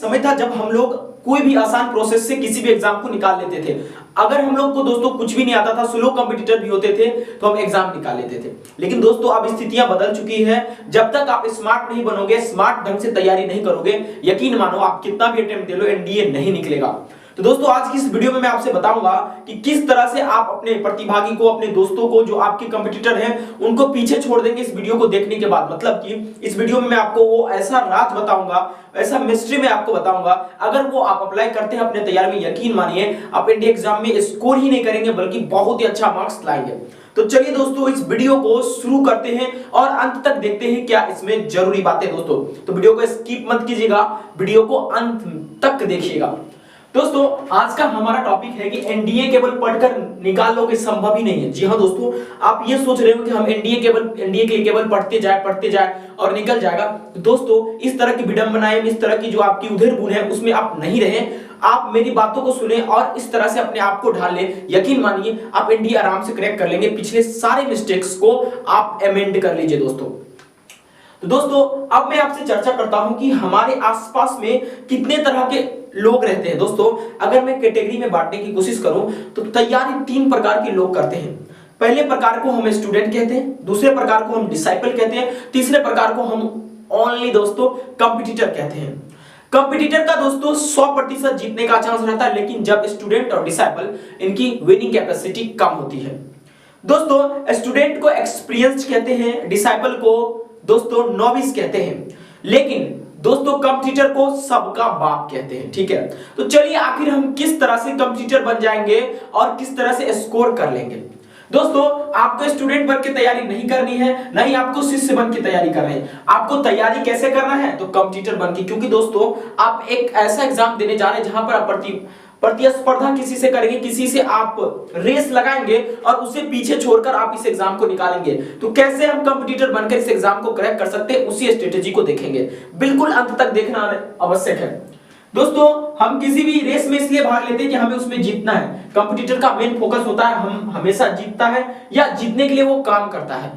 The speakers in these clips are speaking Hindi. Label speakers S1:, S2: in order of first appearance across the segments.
S1: समय था जब हम लोग कोई भी आसान प्रोसेस से किसी भी एग्जाम को निकाल लेते थे। अगर हम लोग को दोस्तों कुछ भी नहीं आता था, स्लो कंपटीटर भी होते थे, तो हम एग्जाम निकाल लेते थे। लेकिन दोस्तों अब स्थितियां बदल चुकी है। जब तक आप स्मार्ट नहीं बनोगे, स्मार्ट ढंग से तैयारी नहीं करोगे, यकीन मानो आप कितना भी अटेम्प्ट दे लो, एनडीए नहीं निकलेगा। तो दोस्तों आज की इस वीडियो में मैं आपसे बताऊंगा कि किस तरह से आप अपने प्रतिभागी को, अपने दोस्तों को, जो आपके कंपटीटर हैं, उनको पीछे छोड़ देंगे इस वीडियो को देखने के बाद। मतलब कि इस वीडियो में मैं आपको वो ऐसा राज बताऊंगा, ऐसा मिस्ट्री में आपको बताऊंगा, अगर वो आप अप्लाई करते हैं अपने तैयारी में, यकीन मानिए आप इंडिया एग्जाम में स्कोर ही नहीं करेंगे बल्कि बहुत ही अच्छा मार्क्स लाएंगे। तो चलिए दोस्तों इस वीडियो को शुरू करते हैं और अंत तक देखते हैं क्या इसमें जरूरी बातें। दोस्तों तो वीडियो को स्किप मत कीजिएगा, वीडियो को अंत तक देखिएगा। दोस्तों आज का हमारा टॉपिक है कि एनडीए केवल पढ़कर निकाल लोगे, संभव ही नहीं है। जी हाँ दोस्तों, आप ये सोच रहे हो कि हम एनडीए के लिए केवल पढ़ते जाए और निकल जाएगा। तो दोस्तों इस तरह की विडंबनाएं, इस तरह की जो आपकी उधेड़-बुन है, उसमें आप नहीं रहे। आप मेरी बातों को सुने और इस तरह से अपने आप को ढाल ले, यकीन मानिए आप एनडीए आराम से क्रैक कर लेंगे। पिछले सारे मिस्टेक्स को आप अमेंड कर लीजिए दोस्तों। तो दोस्तों अब मैं आपसे चर्चा करता हूं कि हमारे आसपास में कितने तरह के लोग रहते हैं। दोस्तों अगर मैं कैटेगरी में बांटने की कोशिश करूं तो तैयारी 3 प्रकार के लोग करते हैं। पहले प्रकार को हम स्टूडेंट कहते हैं, दूसरे प्रकार को हम डिसाइपल कहते हैं, तीसरे प्रकार को हम ओनली दोस्तों कंपटीटर कहते हैं। कंपटीटर का दोस्तों 100% जीतने का चांस रहता है, लेकिन जब स्टूडेंट और डिसाइपल इनकी विनिंग कैपेसिटी कम होती है। दोस्तों स्टूडेंट को एक्सपीरियंस्ड कहते हैं, डिसाइपल को दोस्तों नॉविस कहते हैं, लेकिन दोस्तों कंपटीटर को सबका बाप कहते हैं। ठीक है, तो चलिए आखिर हम किस तरह से कंपटीटर बन जाएंगे और किस तरह से स्कोर कर लेंगे। दोस्तों आपको स्टूडेंट बन के तैयारी नहीं करनी है, नहीं आपको शिष्य बन के तैयारी करनी है। आपको तैयारी कैसे करना है? तो कंपटीटर बन के, क्योंकि दोस्तों आप एक ऐसा एग्जाम देने जा रहे हैं जहां पर आप प्रतिस्पर्धा किसी से करेंगे, किसी से आप रेस लगाएंगे और उसे पीछे छोड़कर आप इस एग्जाम को निकालेंगे। तो कैसे हम कंपटीटर बनकर इस एग्जाम को क्रैक कर सकते हैं, उसी स्ट्रेटेजी को देखेंगे। बिल्कुल अंत तक देखना आवश्यक है। दोस्तों हम किसी भी रेस में इसलिए भाग लेते हैं कि हमें उसमें जीतना है। कंपटीटर का मेन फोकस होता है हम हमेशा जीतता है या जीतने के लिए वो काम करता है।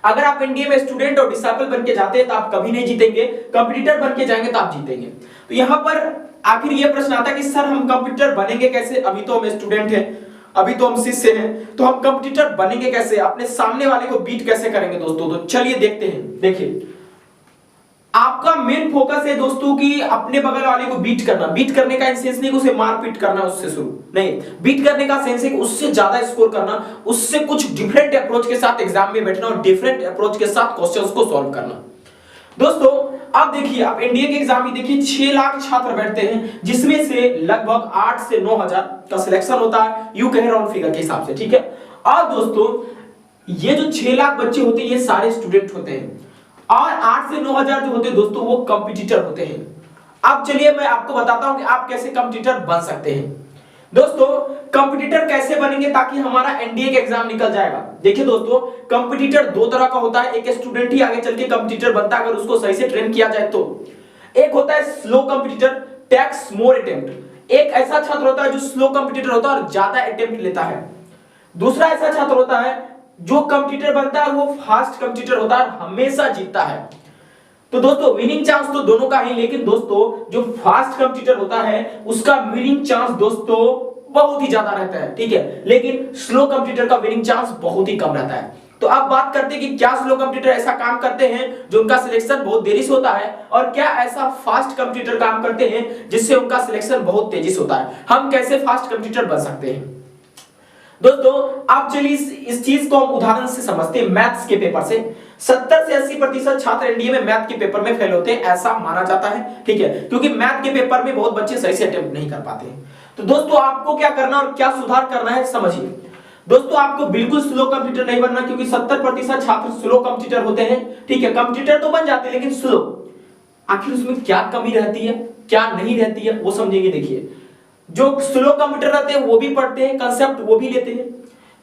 S1: अगर आप एनडीए में स्टूडेंट और डिसाइपल बन के जाते हैं तो आप कभी नहीं जीतेंगे, कंपटीटर बन के जाएंगे तो आप जीतेंगे। तो यहां पर आखिर ये प्रश्न आता है कि सर हम कंपटीटर बनेंगे कैसे? अभी तो हम स्टूडेंट हैं, अभी तो हम शिष्य हैं, तो हम कंपटीटर बनेंगे कैसे? अपने सामने वाले को बीट कैसे करेंगे दोस्तों? तो चलिए देखते हैं। देखिए आपका मेन फोकस है दोस्तों कि अपने बगल वाले को बीट करना। बीट करने का सेंस नहीं उसे मारपीट करना उससे शुरू नहीं, बीट करने का सेंस है कि उससे ज्यादा स्कोर करना, उससे कुछ डिफरेंट अप्रोच के साथ एग्जाम में बैठना और डिफरेंट अप्रोच के साथ क्वेश्चंस को सॉल्व करना। दोस्तों अब देखिए, आप एनडीए के एग्जाम में देखिए 6 लाख छात्र बैठते हैं, जिसमें से लगभग 8 से 9 हजार का सिलेक्शन होता है, यू कह राउंड फिगर के हिसाब से। ठीक है, और दोस्तों ये जो 6 लाख बच्चे होते हैं ये सारे स्टूडेंट होते हैं और 8 से 9 हजार जो होते हैं दोस्तों वो कंपटीटर होते हैं। अब चलिए मैं आपको बताता हूं कि आप कैसे कंपटीटर बन सकते हैं। दोस्तों कंपटीटर कैसे बनेंगे ताकि हमारा एनडीए का एग्जाम निकल जाएगा। देखिए दोस्तों कंपटीटर 2 तरह का होता है। एक स्टूडेंट ही आगे चल के कंपटीटर बनता है अगर उसको सही से ट्रेन किया जाए तो। एक होता है slow competitor, takes more attempt. एक ऐसा छात्र होता है जो स्लो कंपटीटर होता है और ज्यादा अटेम्प्ट लेता है। दूसरा ऐसा छात्र होता है जो कंपटीटर बनता है वो फास्ट कंपटीटर होता है, हमेशा जीतता है। तो दोस्तों विनिंग चांस तो दोनों का ही, लेकिन दोस्तों जो फास्ट कंपटीटर होता है उसका विनिंग चांस दोस्तों बहुत ही ज्यादा रहता है। ठीक है, लेकिन स्लो कंपटीटर का विनिंग चांस बहुत ही कम रहता है। तो अब बात करते हैं कि क्या स्लो कंपटीटर ऐसा काम करते हैं जो उनका सिलेक्शन बहुत देरी से होता है, और क्या ऐसा फास्ट कंपटीटर काम करते हैं जिससे उनका सिलेक्शन बहुत तेजी से होता है। हम कैसे फास्ट कंपटीटर बन सकते हैं दोस्तों? आप चलिए इस चीज को हम उदाहरण से समझते हैं। मैथ्स के पेपर से 70 से 80% छात्र एनडीए में मैथ के पेपर में फेल होते हैं, ऐसा माना जाता है। ठीक है, क्योंकि मैथ के पेपर में बहुत बच्चे सही से अटेम्प्ट नहीं कर पाते हैं। तो दोस्तों आपको क्या करना और क्या सुधार करना है समझिए। दोस्तों आपको बिल्कुल स्लो कंपटीटर नहीं बनना, क्योंकि 70% छात्र स्लो कंपटीटर होते हैं। ठीक है, कंपटीटर तो बन जाते हैं लेकिन स्लो। आखिर उसमें क्या कमी रहती है, क्या नहीं रहती है, वो समझेंगे। देखिए जो स्लो कंप्यूटर रहते हैं वो भी पढ़ते हैं, कंसेप्ट वो भी लेते हैं,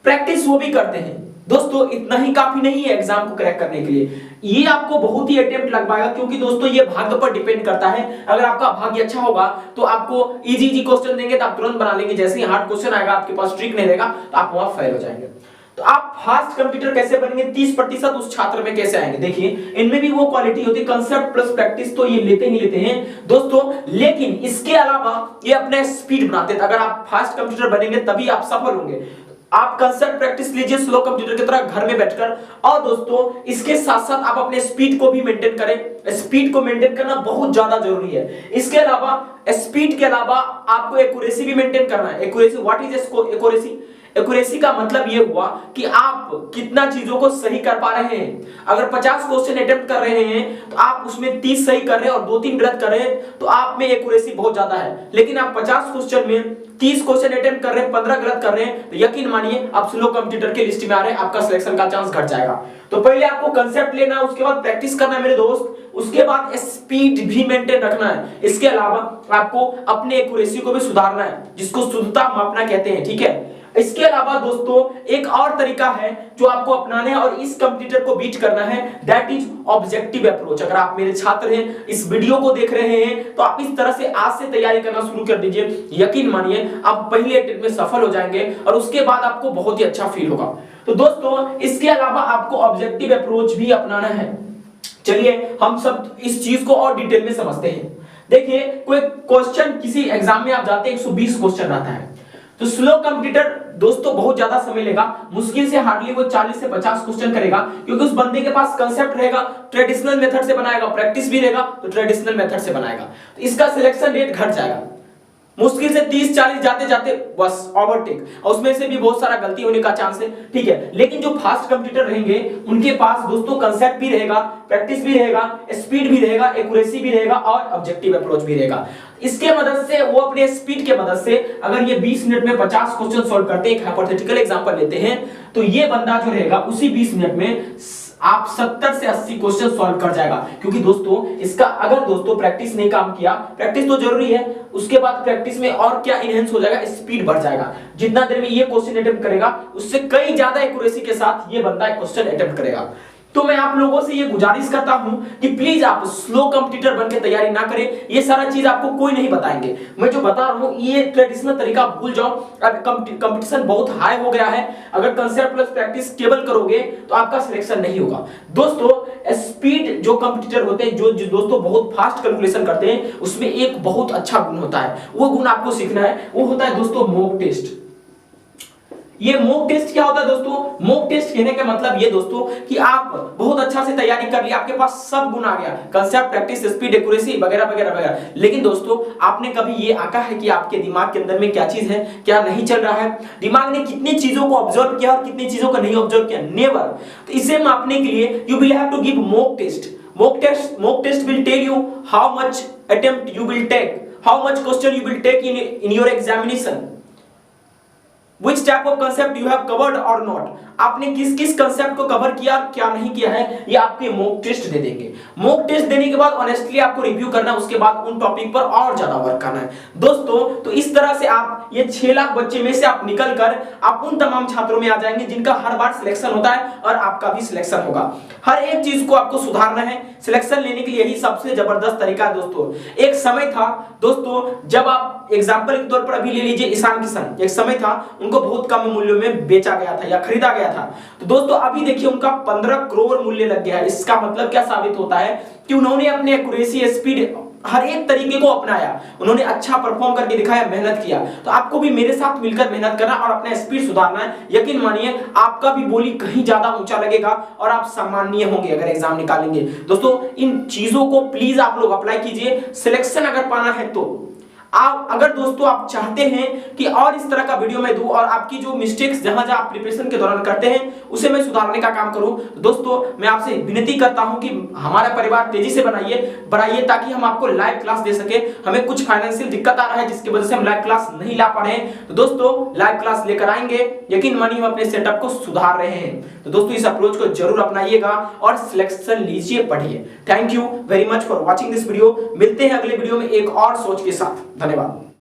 S1: प्रैक्टिस वो भी करते हैं। दोस्तों इतना ही काफी नहीं है एग्जाम को क्रैक करने के लिए, ये आपको बहुत ही अटेम्प्ट लग पाएगा, क्योंकि दोस्तों ये भाग्य पर डिपेंड करता है। अगर आपका भाग्य अच्छा होगा तो आपको इजी क्वेश्चन देंगे तो आप तुरंत बना लेंगे, जैसे ही हार्ड क्वेश्चन आएगा आपके पास ट्रिक नहीं रहेगा तो आप वहां फेल हो जाएंगे। तो आप फास्ट कंप्यूटर कैसे बनेंगे, 30% उस छात्र में कैसे आएंगे। देखिए इनमें भी वो क्वालिटी होती है, कंसेप्ट प्लस प्रैक्टिस तो ये लेते ही लेते हैं दोस्तों, लेकिन इसके अलावा ये अपने स्पीड बनाते हैं। अगर आप फास्ट कंप्यूटर बनेंगे तभी आप सफल होंगे। आप कंसेप्ट प्रैक्टिस लीजिए स्लो कंप्यूटर की तरह घर में बैठकर, और दोस्तों इसके साथ साथ आप अपने स्पीड को भी मेंटेन करें। स्पीड को मेंटेन करना बहुत ज्यादा जरूरी है। इसके अलावा स्पीड के अलावा आपको एक्यूरेसी भी मेंटेन करना है। Accuracy, what is accuracy? Accuracy का मतलब ये हुआ कि आप कितना चीजों को सही कर पा रहे हैं। अगर 50 क्वेश्चन अटेम्प्ट कर रहे हैं तो आप उसमें 30 सही कर रहे हैं और 2-3 गलत कर रहे हैं, तो आप में एक्यूरेसी बहुत ज्यादा है। लेकिन आप 50 क्वेश्चन में 30 क्वेश्चन अटेम्प्ट कर रहे हैं, 15 गलत कर रहे हैं, तो यकीन मानिए आप स्लो कंप्यूटर के लिस्ट में आ रहे हैं, आपका सिलेक्शन का चांस घट जाएगा। तो पहले आपको कंसेप्ट लेना, उसके बाद प्रैक्टिस करना है मेरे दोस्त, उसके बाद स्पीड भी मेंटेन रखना है। इसके अलावा आपको अपने एक्यूरेसी को भी सुधारना है, जिसको शुद्धता मापना कहते हैं, ठीक है। इसके अलावा दोस्तों एक और तरीका है जो आपको अपनाना है और इस कंप्यूटर को बीट करना है, दैट इज ऑब्जेक्टिव अप्रोच। अगर आप मेरे छात्र हैं, इस वीडियो को देख रहे हैं, तो आप इस तरह से आज से तैयारी करना शुरू कर दीजिए। यकीन मानिए आप पहले अटेम्प्ट में सफल हो जाएंगे और उसके बाद आपको बहुत ही अच्छा फील होगा। तो दोस्तों इसके अलावा आपको ऑब्जेक्टिव अप्रोच भी अपनाना है। चलिए हम सब इस चीज को और डिटेल में समझते हैं। देखिए कोई क्वेश्चन किसी एग्जाम में आप जाते हैं 120 क्वेश्चन आता है, तो स्लो कंप्यूटर दोस्तों बहुत ज्यादा समय लेगा, मुश्किल से हार्डली वो 40 से 50 क्वेश्चन करेगा, क्योंकि उस बंदे के पास कंसेप्ट रहेगा, ट्रेडिशनल मेथड से बनाएगा, प्रैक्टिस भी रहेगा तो ट्रेडिशनल मेथड से बनाएगा, तो इसका सिलेक्शन रेट घट जाएगा। मुश्किल से 30-40 जाते जाते बस ओवरटेक, और उसमें से भी बहुत सारा गलती होने का चांस है, ठीक है। लेकिन जो फास्ट कंप्यूटर रहेंगे उनके पास दोस्तों कंसेप्ट भी रहेगा, प्रैक्टिस भी रहेगा, स्पीड भी रहेगा, एक्यूरेसी भी रहेगा और ऑब्जेक्टिव अप्रोच भी रहेगा। इसके मदद से वो अपने स्पीड के मदद से अगर ये 20 मिनट में 50 क्वेश्चन सॉल्व करते हैं, एक हाइपोथेटिकल एग्जांपल लेते हैं, तो ये बंदा जो रहेगा उसी 20 मिनट में आप 70 से 80 क्वेश्चन सॉल्व कर जाएगा। क्योंकि दोस्तों इसका अगर दोस्तों प्रैक्टिस नहीं काम किया, प्रैक्टिस तो जरूरी है, उसके बाद प्रैक्टिस में और क्या इनहेंस हो जाएगा, स्पीड बढ़ जाएगा। जितना देर में ये क्वेश्चन अटेम्प्ट करेगा उससे कई ज्यादा एक्यूरेसी के साथ ये बंदा क्वेश्चन अटेम्प्ट करेगा। तो मैं आप लोगों से ये गुजारिश करता हूं कि प्लीज आप स्लो कंप्यूटर बनके तैयारी ना करें, ये सारा चीज आपको कोई नहीं बताएंगे। मैं जो बता रहा हूं ये ट्रेडिशनल तरीका भूल जाओ। अब कंपटीशन बहुत हाई हो गया है, अगर कंसेप्ट प्लस प्रैक्टिस केवल करोगे तो आपका सिलेक्शन नहीं होगा। दोस्तों स्पीड जो कंप्यूटर होते हैं, जो दोस्तों बहुत फास्ट कैलकुलेशन करते हैं, उसमें एक बहुत अच्छा गुण होता है, वो गुण आपको सीखना है, वो होता है दोस्तों मॉक टेस्ट। ये मॉक टेस्ट क्या होता है दोस्तों? मॉक टेस्ट कहने का मतलब ये दोस्तों कि आप बहुत अच्छा से तैयारी कर लिया, आपके पास सब गुण आ गया, कंसेप्ट, प्रैक्टिस, स्पीड, एक्यूरेसी वगैरह वगैरह वगैरह, लेकिन दोस्तों आपने कभी ये आंका है कि आपके दिमाग के अंदर में क्या चीज है, क्या नहीं चल रहा है, दिमाग ने कितनी चीजों को ऑब्जर्व किया और कितनी चीजों को नहीं ऑब्जर्व किया? नेवर। तो इसे मापने के लिए you will have to give mock test. Mock test will tell you how much attempt you will take, how much question you will take in your examination, which type of concept you have covered or not, आपने किस किस कंसेप्ट को कवर किया क्या नहीं किया है, ये आपके मॉक टेस्ट दे देंगे। मॉक टेस्ट देने के बाद ऑनेस्टली आपको रिव्यू करना है, उसके बाद उन टॉपिक पर और ज्यादा वर्क करना है दोस्तों। तो इस तरह से आप ये 6 लाख बच्चे में से आप निकल कर आप उन तमाम छात्रों में आ जाएंगे जिनका हर बार सिलेक्शन होता है और आपका भी सिलेक्शन होगा। हर एक चीज को आपको सुधारना है, सिलेक्शन लेने के लिए यही सबसे जबरदस्त तरीका है दोस्तों। एक समय था दोस्तों जब आप एग्जाम्पल के तौर पर अभी ले लीजिए ईशान किशन, एक समय था उनको बहुत कम मूल्यों में बेचा गया था या खरीदा गया था, तो दोस्तों अभी देखिए उनका 15 करोड़ मूल्य लग गया है। इसका मतलब क्या साबित होता है कि उन्होंने अपने एक्यूरेसी, स्पीड, हर एक तरीके को अपनाया, उन्होंने अच्छा परफॉर्म करके दिखाया, मेहनत किया। तो आपको भी मेरे साथ मिलकर मेहनत करना और अपना स्पीड सुधारना है। यकीन मानिए आपका भी बोली कहीं ज्यादा ऊंचा लगेगा और आप सम्माननीय होंगे अगर एग्जाम निकालेंगे। दोस्तों इन चीजों को प्लीज आप लोग अप्लाई कीजिए, सिलेक्शन अगर पाना है तो। आप अगर दोस्तों आप चाहते हैं कि और इस तरह का वीडियो मैं दूं और आपकी जो मिस्टेक्स जहां जहां आप प्रिपरेशन के दौरान करते हैं उसे मैं सुधारने का काम करूं, तो दोस्तों मैं आपसे विनती करता हूं कि हमारा परिवार तेजी से बढ़ाइए ताकि हम आपको लाइव क्लास दे सके। हमें कुछ फाइनेंशियल दिक्कत आ रहा है जिसकी वजह से हम लाइव क्लास नहीं ला पा रहे हैं, तो दोस्तों लाइव क्लास लेकर आएंगे, यकीन मानिए हम अपने सेटअप को सुधार रहे हैं। तो दोस्तों इस अप्रोच को जरूर अपनाइएगा और सिलेक्शन लीजिए, पढ़िए। Thank you very much for watching this video. मिलते हैं अगले वीडियो में एक और सोच के साथ। धन्यवाद।